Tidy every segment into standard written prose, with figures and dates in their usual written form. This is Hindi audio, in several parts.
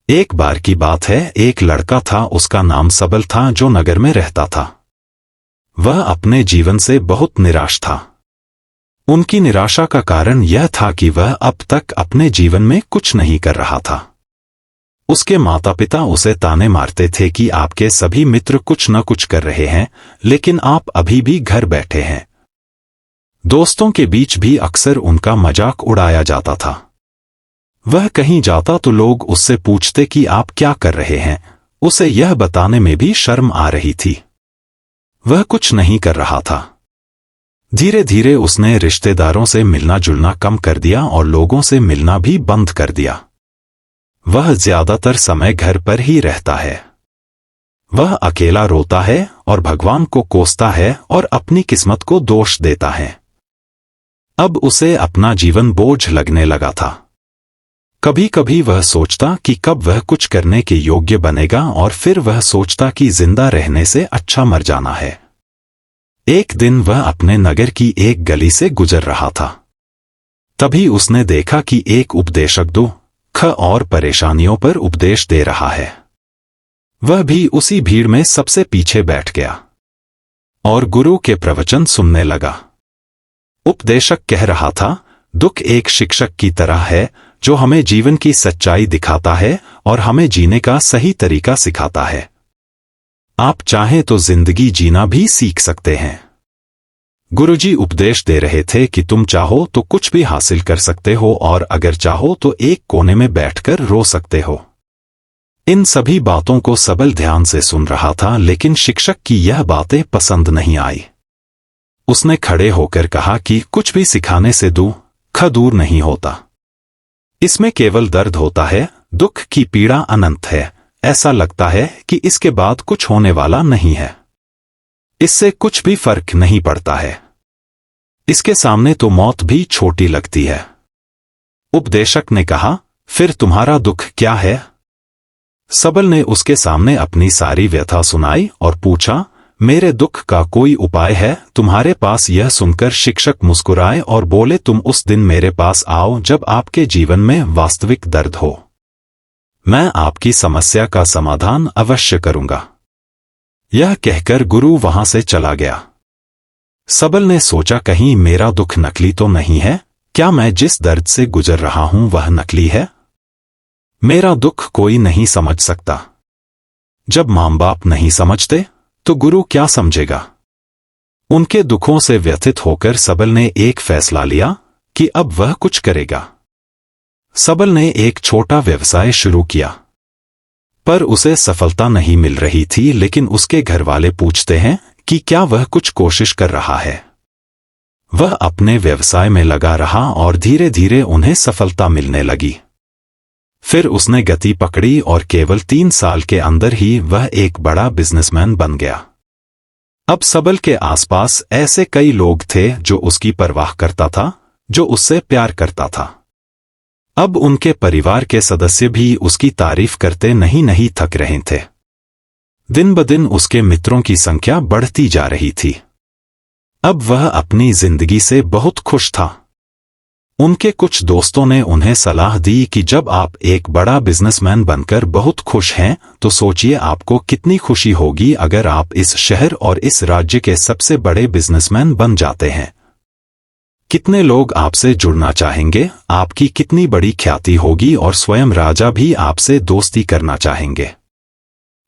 एक बार की बात है, एक लड़का था, उसका नाम सबल था, जो नगर में रहता था। वह अपने जीवन से बहुत निराश था। उनकी निराशा का कारण यह था कि वह अब तक अपने जीवन में कुछ नहीं कर रहा था। उसके माता पिता उसे ताने मारते थे कि आपके सभी मित्र कुछ न कुछ कर रहे हैं, लेकिन आप अभी भी घर बैठे हैं। दोस्तों के बीच भी अक्सर उनका मजाक उड़ाया जाता था। वह कहीं जाता तो लोग उससे पूछते कि आप क्या कर रहे हैं। उसे यह बताने में भी शर्म आ रही थी। वह कुछ नहीं कर रहा था। धीरे धीरे उसने रिश्तेदारों से मिलना जुलना कम कर दिया और लोगों से मिलना भी बंद कर दिया। वह ज्यादातर समय घर पर ही रहता है। वह अकेला रोता है और भगवान को कोसता है और अपनी किस्मत को दोष देता है। अब उसे अपना जीवन बोझ लगने लगा था। कभी कभी वह सोचता कि कब वह कुछ करने के योग्य बनेगा, और फिर वह सोचता कि जिंदा रहने से अच्छा मर जाना है। एक दिन वह अपने नगर की एक गली से गुजर रहा था। तभी उसने देखा कि एक उपदेशक दुख और परेशानियों पर उपदेश दे रहा है। वह भी उसी भीड़ में सबसे पीछे बैठ गया और गुरु के प्रवचन सुनने लगा। उपदेशक कह रहा था, दुख एक शिक्षक की तरह है जो हमें जीवन की सच्चाई दिखाता है और हमें जीने का सही तरीका सिखाता है। आप चाहें तो जिंदगी जीना भी सीख सकते हैं। गुरुजी उपदेश दे रहे थे कि तुम चाहो तो कुछ भी हासिल कर सकते हो, और अगर चाहो तो एक कोने में बैठकर रो सकते हो। इन सभी बातों को सबल ध्यान से सुन रहा था, लेकिन शिक्षक की यह बातें पसंद नहीं आई। उसने खड़े होकर कहा कि कुछ भी सिखाने से दुख दूर नहीं होता। इसमें केवल दर्द होता है। दुख की पीड़ा अनंत है। ऐसा लगता है कि इसके बाद कुछ होने वाला नहीं है। इससे कुछ भी फर्क नहीं पड़ता है। इसके सामने तो मौत भी छोटी लगती है। उपदेशक ने कहा, फिर तुम्हारा दुख क्या है? सबल ने उसके सामने अपनी सारी व्यथा सुनाई और पूछा, मेरे दुख का कोई उपाय है तुम्हारे पास? यह सुनकर शिक्षक मुस्कुराए और बोले, तुम उस दिन मेरे पास आओ जब आपके जीवन में वास्तविक दर्द हो। मैं आपकी समस्या का समाधान अवश्य करूंगा। यह कहकर गुरु वहां से चला गया। सबल ने सोचा, कहीं मेरा दुख नकली तो नहीं है? क्या मैं जिस दर्द से गुजर रहा हूं वह नकली है? मेरा दुख कोई नहीं समझ सकता। जब मां बाप नहीं समझते तो गुरु क्या समझेगा? उनके दुखों से व्यथित होकर सबल ने एक फैसला लिया कि अब वह कुछ करेगा। सबल ने एक छोटा व्यवसाय शुरू किया, पर उसे सफलता नहीं मिल रही थी। लेकिन उसके घरवाले पूछते हैं कि क्या वह कुछ कोशिश कर रहा है। वह अपने व्यवसाय में लगा रहा और धीरे धीरे उन्हें सफलता मिलने लगी। फिर उसने गति पकड़ी और केवल 3 साल के अंदर ही वह एक बड़ा बिजनेसमैन बन गया। अब सबल के आसपास ऐसे कई लोग थे जो उसकी परवाह करता था, जो उससे प्यार करता था। अब उनके परिवार के सदस्य भी उसकी तारीफ करते नहीं थक रहे थे। दिन ब दिन उसके मित्रों की संख्या बढ़ती जा रही थी। अब वह अपनी जिंदगी से बहुत खुश था। उनके कुछ दोस्तों ने उन्हें सलाह दी कि जब आप एक बड़ा बिजनेसमैन बनकर बहुत खुश हैं, तो सोचिए आपको कितनी खुशी होगी अगर आप इस शहर और इस राज्य के सबसे बड़े बिजनेसमैन बन जाते हैं। कितने लोग आपसे जुड़ना चाहेंगे, आपकी कितनी बड़ी ख्याति होगी और स्वयं राजा भी आपसे दोस्ती करना चाहेंगे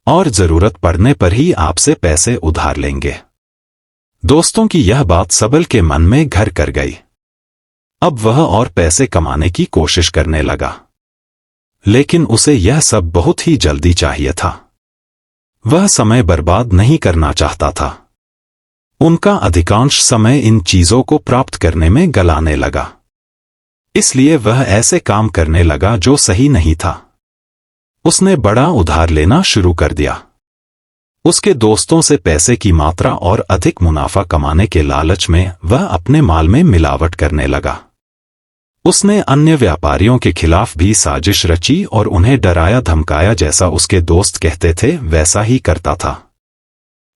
और जरूरत पड़ने पर ही आपसे पैसे उधार लेंगे। दोस्तों की यह बात सबल के मन में घर कर गई। अब वह और पैसे कमाने की कोशिश करने लगा, लेकिन उसे यह सब बहुत ही जल्दी चाहिए था। वह समय बर्बाद नहीं करना चाहता था। उनका अधिकांश समय इन चीजों को प्राप्त करने में गलाने लगा। इसलिए वह ऐसे काम करने लगा जो सही नहीं था। उसने बड़ा उधार लेना शुरू कर दिया। उसके दोस्तों से पैसे की मात्रा और अधिक मुनाफा कमाने के लालच में वह अपने माल में मिलावट करने लगा। उसने अन्य व्यापारियों के खिलाफ भी साजिश रची और उन्हें डराया धमकाया, जैसा उसके दोस्त कहते थे वैसा ही करता था।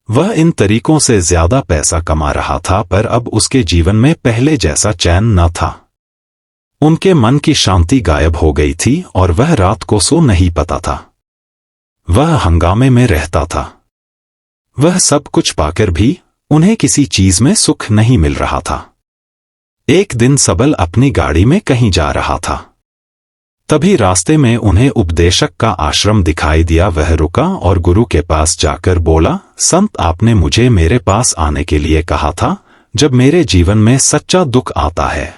वह इन तरीकों से ज्यादा पैसा कमा रहा था, पर अब उसके जीवन में पहले जैसा चैन न था। उनके मन की शांति गायब हो गई थी और वह रात को सो नहीं पाता था। वह हंगामे में रहता था। वह सब कुछ पाकर भी उन्हें किसी चीज में सुख नहीं मिल रहा था। एक दिन सबल अपनी गाड़ी में कहीं जा रहा था। तभी रास्ते में उन्हें उपदेशक का आश्रम दिखाई दिया। वह रुका और गुरु के पास जाकर बोला, संत, आपने मुझे मेरे पास आने के लिए कहा था जब मेरे जीवन में सच्चा दुख आता है।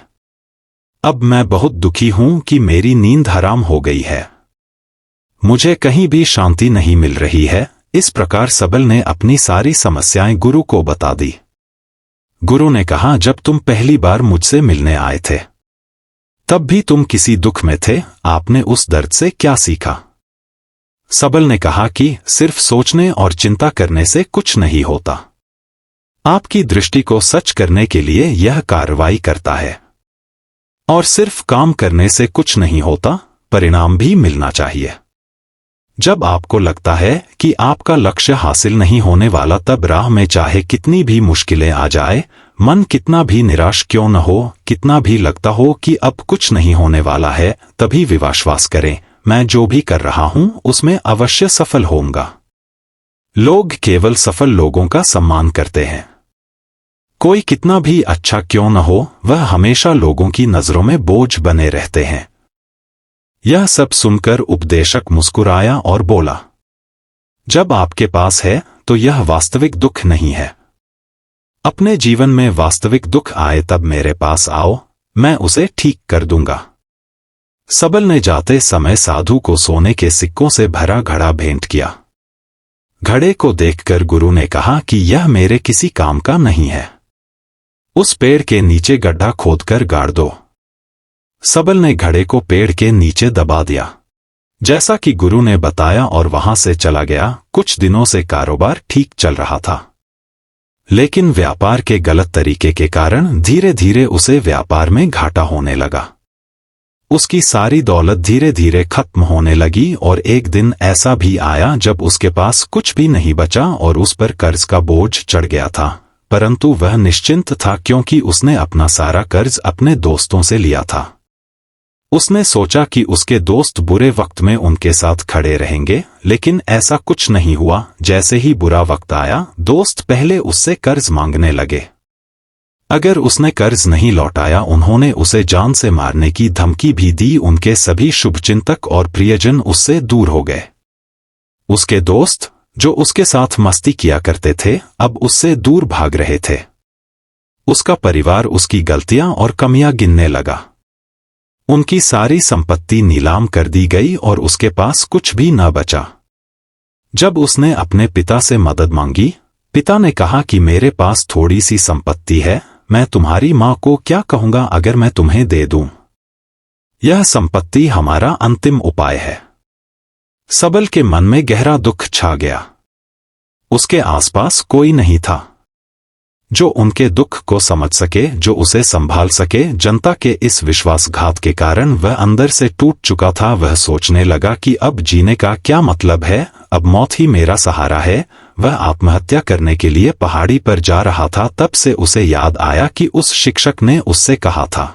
अब मैं बहुत दुखी हूं कि मेरी नींद हराम हो गई है। मुझे कहीं भी शांति नहीं मिल रही है। इस प्रकार सबल ने अपनी सारी समस्याएं गुरु को बता दी। गुरु ने कहा, जब तुम पहली बार मुझसे मिलने आए थे तब भी तुम किसी दुख में थे। आपने उस दर्द से क्या सीखा? सबल ने कहा कि सिर्फ सोचने और चिंता करने से कुछ नहीं होता। आपकी दृष्टि को सच करने के लिए यह कार्रवाई करता है। और सिर्फ काम करने से कुछ नहीं होता, परिणाम भी मिलना चाहिए। जब आपको लगता है कि आपका लक्ष्य हासिल नहीं होने वाला, तब राह में चाहे कितनी भी मुश्किलें आ जाए, मन कितना भी निराश क्यों न हो, कितना भी लगता हो कि अब कुछ नहीं होने वाला है, तभी विश्वास करें, मैं जो भी कर रहा हूं उसमें अवश्य सफल होऊंगा। लोग केवल सफल लोगों का सम्मान करते हैं। कोई कितना भी अच्छा क्यों न हो, वह हमेशा लोगों की नजरों में बोझ बने रहते हैं। यह सब सुनकर उपदेशक मुस्कुराया और बोला, जब आपके पास है तो यह वास्तविक दुख नहीं है। अपने जीवन में वास्तविक दुख आए तब मेरे पास आओ, मैं उसे ठीक कर दूंगा। सबल ने जाते समय साधु को सोने के सिक्कों से भरा घड़ा भेंट किया। घड़े को देखकर गुरु ने कहा कि यह मेरे किसी काम का नहीं है। उस पेड़ के नीचे गड्ढा खोदकर गाड़ दो। सबल ने घड़े को पेड़ के नीचे दबा दिया, जैसा कि गुरु ने बताया, और वहां से चला गया। कुछ दिनों से कारोबार ठीक चल रहा था, लेकिन व्यापार के गलत तरीके के कारण धीरे धीरे उसे व्यापार में घाटा होने लगा। उसकी सारी दौलत धीरे धीरे खत्म होने लगी और एक दिन ऐसा भी आया जब उसके पास कुछ भी नहीं बचा और उस पर कर्ज का बोझ चढ़ गया था। परंतु वह निश्चिंत था, क्योंकि उसने अपना सारा कर्ज अपने दोस्तों से लिया था। उसने सोचा कि उसके दोस्त बुरे वक्त में उनके साथ खड़े रहेंगे, लेकिन ऐसा कुछ नहीं हुआ। जैसे ही बुरा वक्त आया, दोस्त पहले उससे कर्ज मांगने लगे। अगर उसने कर्ज नहीं लौटाया, उन्होंने उसे जान से मारने की धमकी भी दी। उनके सभी शुभचिंतक और प्रियजन उससे दूर हो गए। उसके दोस्त, जो उसके साथ मस्ती किया करते थे, अब उससे दूर भाग रहे थे। उसका परिवार उसकी गलतियां और कमियां गिनने लगा। उनकी सारी संपत्ति नीलाम कर दी गई और उसके पास कुछ भी न बचा। जब उसने अपने पिता से मदद मांगी, पिता ने कहा कि मेरे पास थोड़ी सी संपत्ति है, मैं तुम्हारी मां को क्या कहूंगा अगर मैं तुम्हें दे दूं? यह संपत्ति हमारा अंतिम उपाय है। सबल के मन में गहरा दुख छा गया। उसके आसपास कोई नहीं था जो उनके दुख को समझ सके, जो उसे संभाल सके। जनता के इस विश्वासघात के कारण वह अंदर से टूट चुका था। वह सोचने लगा कि अब जीने का क्या मतलब है, अब मौत ही मेरा सहारा है। वह आत्महत्या करने के लिए पहाड़ी पर जा रहा था, तब से उसे याद आया कि उस शिक्षक ने उससे कहा था,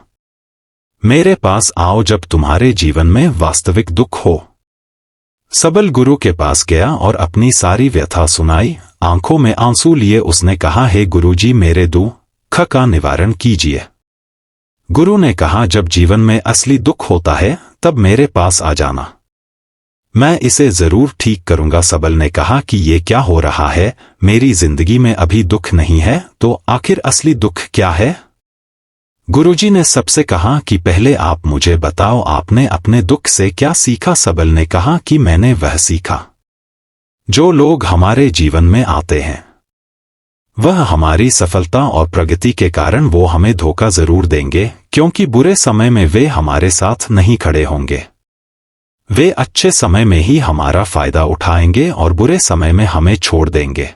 मेरे पास आओ जब तुम्हारे जीवन में वास्तविक दुख हो। सबल गुरु के पास गया और अपनी सारी व्यथा सुनाई। आंखों में आंसू लिए उसने कहा, हे गुरुजी, मेरे दुख का निवारण कीजिए। गुरु ने कहा, जब जीवन में असली दुख होता है तब मेरे पास आ जाना, मैं इसे जरूर ठीक करूंगा। सबल ने कहा कि ये क्या हो रहा है, मेरी जिंदगी में अभी दुख नहीं है, तो आखिर असली दुख क्या है? गुरुजी ने सबसे कहा कि पहले आप मुझे बताओ, आपने अपने दुख से क्या सीखा? सबल ने कहा कि मैंने वह सीखा जो लोग हमारे जीवन में आते हैं, वह हमारी सफलता और प्रगति के कारण वो हमें धोखा जरूर देंगे, क्योंकि बुरे समय में वे हमारे साथ नहीं खड़े होंगे। वे अच्छे समय में ही हमारा फायदा उठाएंगे और बुरे समय में हमें छोड़ देंगे।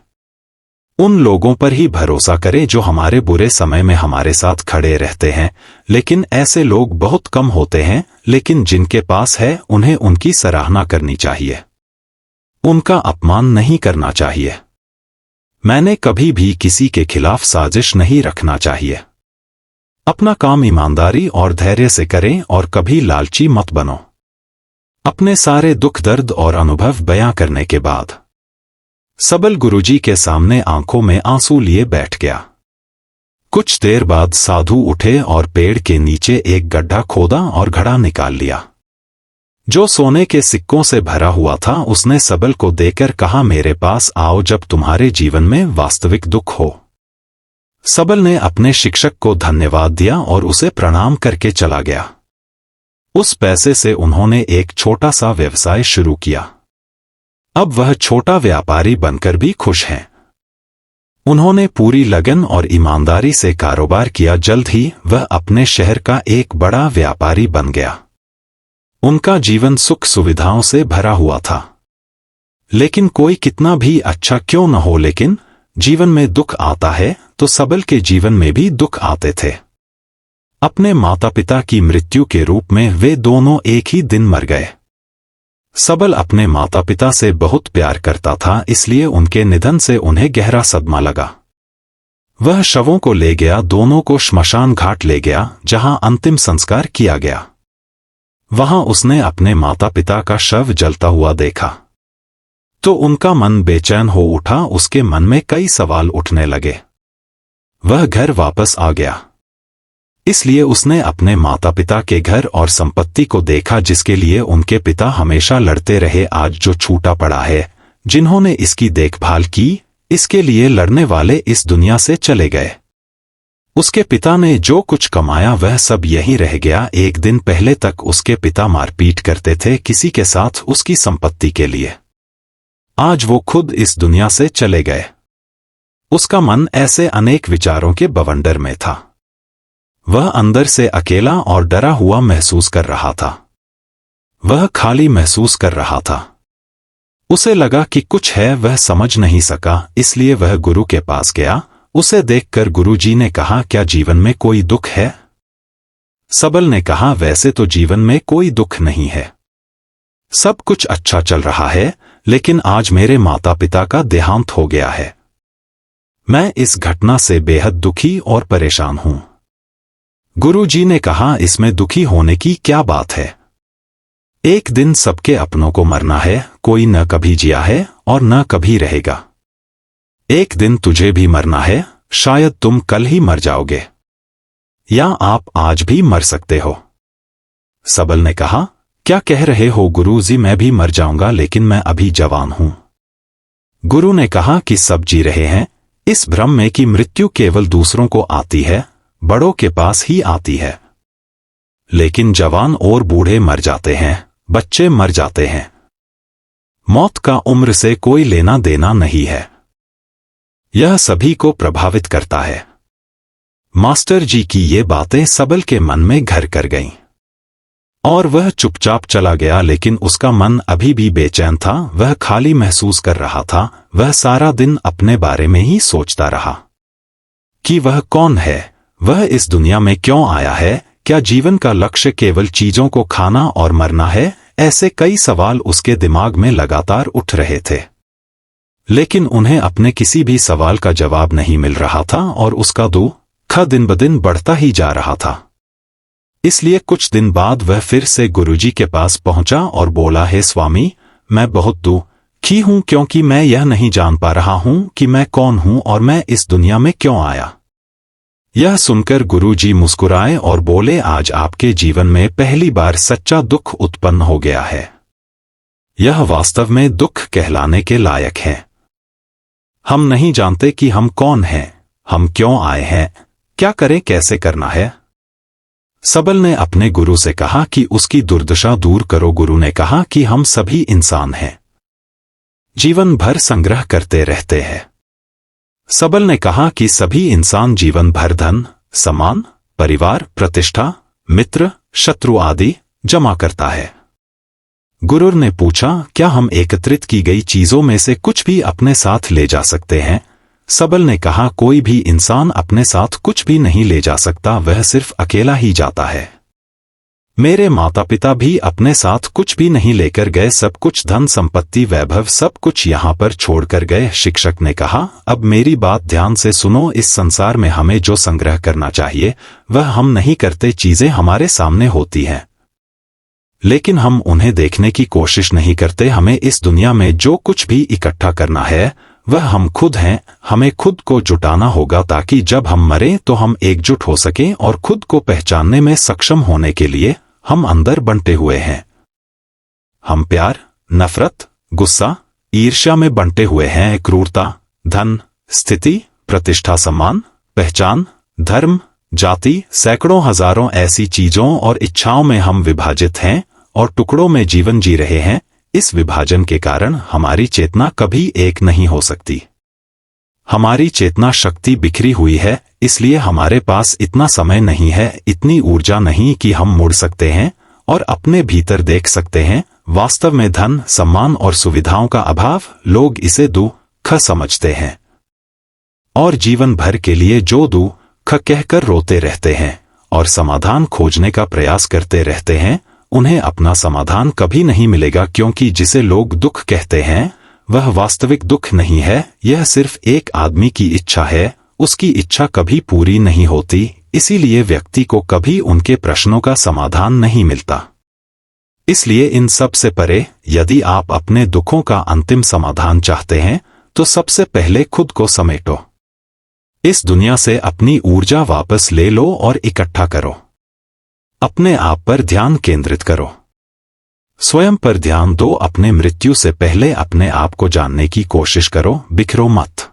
उन लोगों पर ही भरोसा करें जो हमारे बुरे समय में हमारे साथ खड़े रहते हैं। लेकिन ऐसे लोग बहुत कम होते हैं, लेकिन जिनके पास है उन्हें उनकी सराहना करनी चाहिए, उनका अपमान नहीं करना चाहिए। मैंने कभी भी किसी के खिलाफ साजिश नहीं रखना चाहिए। अपना काम ईमानदारी और धैर्य से करें और कभी लालची मत बनो। अपने सारे दुख दर्द और अनुभव बयां करने के बाद सबल गुरुजी के सामने आंखों में आंसू लिए बैठ गया। कुछ देर बाद साधु उठे और पेड़ के नीचे एक गड्ढा खोदा और घड़ा निकाल लिया जो सोने के सिक्कों से भरा हुआ था। उसने सबल को देकर कहा, मेरे पास आओ जब तुम्हारे जीवन में वास्तविक दुख हो। सबल ने अपने शिक्षक को धन्यवाद दिया और उसे प्रणाम करके चला गया। उस पैसे से उन्होंने एक छोटा सा व्यवसाय शुरू किया। अब वह छोटा व्यापारी बनकर भी खुश हैं। उन्होंने पूरी लगन और ईमानदारी से कारोबार किया। जल्द ही वह अपने शहर का एक बड़ा व्यापारी बन गया। उनका जीवन सुख सुविधाओं से भरा हुआ था। लेकिन कोई कितना भी अच्छा क्यों न हो, लेकिन जीवन में दुख आता है तो सबल के जीवन में भी दुख आते थे। अपने माता पिता की मृत्यु के रूप में वे दोनों एक ही दिन मर गए। सबल अपने माता पिता से बहुत प्यार करता था, इसलिए उनके निधन से उन्हें गहरा सदमा लगा। वह शवों को ले गया, दोनों को श्मशान घाट ले गया जहां अंतिम संस्कार किया गया। वहां उसने अपने माता पिता का शव जलता हुआ देखा तो उनका मन बेचैन हो उठा। उसके मन में कई सवाल उठने लगे। वह घर वापस आ गया, इसलिए उसने अपने माता पिता के घर और संपत्ति को देखा जिसके लिए उनके पिता हमेशा लड़ते रहे। आज जो छूटा पड़ा है, जिन्होंने इसकी देखभाल की, इसके लिए लड़ने वाले इस दुनिया से चले गए। उसके पिता ने जो कुछ कमाया वह सब यहीं रह गया। एक दिन पहले तक उसके पिता मारपीट करते थे किसी के साथ उसकी संपत्ति के लिए। आज वो खुद इस दुनिया से चले गए। उसका मन ऐसे अनेक विचारों के बवंडर में था। वह अंदर से अकेला और डरा हुआ महसूस कर रहा था। वह खाली महसूस कर रहा था। उसे लगा कि कुछ है, वह समझ नहीं सका, इसलिए वह गुरु के पास गया। उसे देखकर गुरुजी ने कहा, क्या जीवन में कोई दुख है? सबल ने कहा, वैसे तो जीवन में कोई दुख नहीं है, सब कुछ अच्छा चल रहा है, लेकिन आज मेरे माता पिता का देहांत हो गया है। मैं इस घटना से बेहद दुखी और परेशान हूं। गुरुजी ने कहा, इसमें दुखी होने की क्या बात है? एक दिन सबके अपनों को मरना है। कोई न कभी जिया है और न कभी रहेगा। एक दिन तुझे भी मरना है। शायद तुम कल ही मर जाओगे, या आप आज भी मर सकते हो। सबल ने कहा, क्या कह रहे हो गुरुजी? मैं भी मर जाऊंगा, लेकिन मैं अभी जवान हूं। गुरु ने कहा कि सब जी रहे हैं इस भ्रम में कि मृत्यु केवल दूसरों को आती है, बड़ों के पास ही आती है। लेकिन जवान और बूढ़े मर जाते हैं, बच्चे मर जाते हैं। मौत का उम्र से कोई लेना देना नहीं है। यह सभी को प्रभावित करता है। मास्टर जी की ये बातें सबल के मन में घर कर गईं और वह चुपचाप चला गया। लेकिन उसका मन अभी भी बेचैन था। वह खाली महसूस कर रहा था। वह सारा दिन अपने बारे में ही सोचता रहा कि वह कौन है, वह इस दुनिया में क्यों आया है, क्या जीवन का लक्ष्य केवल चीजों को खाना और मरना है? ऐसे कई सवाल उसके दिमाग में लगातार उठ रहे थे, लेकिन उन्हें अपने किसी भी सवाल का जवाब नहीं मिल रहा था और उसका दुख दिन ब दिन बढ़ता ही जा रहा था। इसलिए कुछ दिन बाद वह फिर से गुरुजी के पास पहुंचा और बोला, हे स्वामी, मैं बहुत दुखी हूं क्योंकि मैं यह नहीं जान पा रहा हूं कि मैं कौन हूं और मैं इस दुनिया में क्यों आया। यह सुनकर गुरुजी मुस्कुराए और बोले, आज आपके जीवन में पहली बार सच्चा दुख उत्पन्न हो गया है। यह वास्तव में दुख कहलाने के लायक है। हम नहीं जानते कि हम कौन हैं, हम क्यों आए हैं, क्या करें, कैसे करना है। सबल ने अपने गुरु से कहा कि उसकी दुर्दशा दूर करो। गुरु ने कहा कि हम सभी इंसान हैं, जीवन भर संग्रह करते रहते हैं। सबल ने कहा कि सभी इंसान जीवन भर धन, सम्मान, परिवार, प्रतिष्ठा, मित्र, शत्रु आदि जमा करता है। गुरु ने पूछा, क्या हम एकत्रित की गई चीजों में से कुछ भी अपने साथ ले जा सकते हैं? सबल ने कहा, कोई भी इंसान अपने साथ कुछ भी नहीं ले जा सकता, वह सिर्फ अकेला ही जाता है। मेरे माता पिता भी अपने साथ कुछ भी नहीं लेकर गए, सब कुछ धन संपत्ति वैभव सब कुछ यहाँ पर छोड़कर गए। शिक्षक ने कहा, अब मेरी बात ध्यान से सुनो, इस संसार में हमें जो संग्रह करना चाहिए वह हम नहीं करते। चीजें हमारे सामने होती हैं लेकिन हम उन्हें देखने की कोशिश नहीं करते। हमें इस दुनिया में जो कुछ भी इकट्ठा करना है वह हम खुद हैं। हमें खुद को जुटाना होगा ताकि जब हम मरें तो हम एकजुट हो सकें और खुद को पहचानने में सक्षम होने के लिए हम अंदर बंटे हुए हैं। हम प्यार, नफरत, गुस्सा, ईर्ष्या में बंटे हुए हैं। क्रूरता, धन, स्थिति, प्रतिष्ठा, सम्मान, पहचान, धर्म, जाति, सैकड़ों हजारों ऐसी चीजों और इच्छाओं में हम विभाजित हैं और टुकड़ों में जीवन जी रहे हैं। इस विभाजन के कारण हमारी चेतना कभी एक नहीं हो सकती। हमारी चेतना शक्ति बिखरी हुई है, इसलिए हमारे पास इतना समय नहीं है, इतनी ऊर्जा नहीं कि हम मुड़ सकते हैं और अपने भीतर देख सकते हैं। वास्तव में धन, सम्मान और सुविधाओं का अभाव, लोग इसे दुख समझते हैं और जीवन भर के लिए जो दुख कहकर रोते रहते हैं और समाधान खोजने का प्रयास करते रहते हैं। उन्हें अपना समाधान कभी नहीं मिलेगा, क्योंकि जिसे लोग दुख कहते हैं वह वास्तविक दुख नहीं है। यह सिर्फ एक आदमी की इच्छा है, उसकी इच्छा कभी पूरी नहीं होती, इसीलिए व्यक्ति को कभी उनके प्रश्नों का समाधान नहीं मिलता। इसलिए इन सब से परे, यदि आप अपने दुखों का अंतिम समाधान चाहते हैं तो सबसे पहले खुद को समेटो। इस दुनिया से अपनी ऊर्जा वापस ले लो और इकट्ठा करो। अपने आप पर ध्यान केंद्रित करो, स्वयं पर ध्यान दो। अपने मृत्यु से पहले अपने आप को जानने की कोशिश करो, बिखरो मत।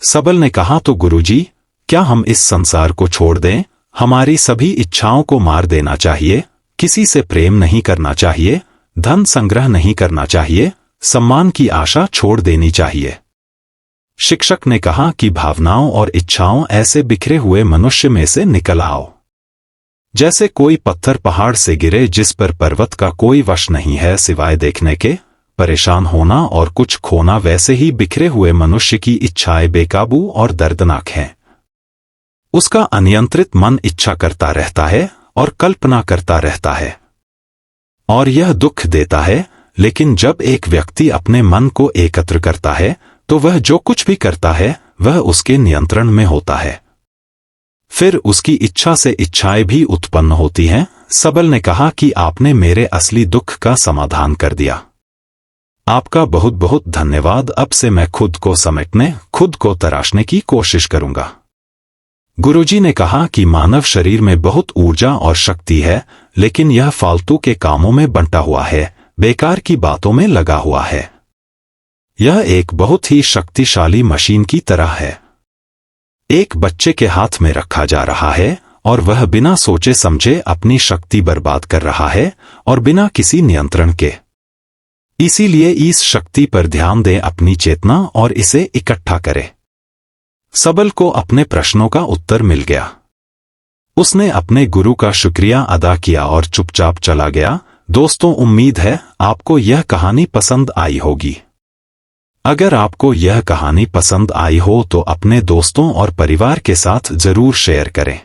सबल ने कहा, तो गुरुजी, क्या हम इस संसार को छोड़ दें? हमारी सभी इच्छाओं को मार देना चाहिए, किसी से प्रेम नहीं करना चाहिए, धन संग्रह नहीं करना चाहिए, सम्मान की आशा छोड़ देनी चाहिए। शिक्षक ने कहा कि भावनाओं और इच्छाओं ऐसे बिखरे हुए मनुष्य में से निकल आओ, जैसे कोई पत्थर पहाड़ से गिरे जिस पर पर्वत का कोई वश नहीं है सिवाय देखने के। परेशान होना और कुछ खोना, वैसे ही बिखरे हुए मनुष्य की इच्छाएं बेकाबू और दर्दनाक हैं। उसका अनियंत्रित मन इच्छा करता रहता है और कल्पना करता रहता है और यह दुख देता है। लेकिन जब एक व्यक्ति अपने मन को एकत्र करता है तो वह जो कुछ भी करता है वह उसके नियंत्रण में होता है। फिर उसकी इच्छा से इच्छाएं भी उत्पन्न होती हैं। सबल ने कहा कि आपने मेरे असली दुख का समाधान कर दिया। आपका बहुत बहुत धन्यवाद। अब से मैं खुद को समेटने, खुद को तराशने की कोशिश करूंगा। गुरुजी ने कहा कि मानव शरीर में बहुत ऊर्जा और शक्ति है, लेकिन यह फालतू के कामों में बंटा हुआ है, बेकार की बातों में लगा हुआ है। यह एक बहुत ही शक्तिशाली मशीन की तरह है, एक बच्चे के हाथ में रखा जा रहा है और वह बिना सोचे समझे अपनी शक्ति बर्बाद कर रहा है और बिना किसी नियंत्रण के। इसीलिए इस शक्ति पर ध्यान दें, अपनी चेतना, और इसे इकट्ठा करें। सबल को अपने प्रश्नों का उत्तर मिल गया। उसने अपने गुरु का शुक्रिया अदा किया और चुपचाप चला गया। दोस्तों, उम्मीद है आपको यह कहानी पसंद आई होगी। अगर आपको यह कहानी पसंद आई हो तो अपने दोस्तों और परिवार के साथ जरूर शेयर करें।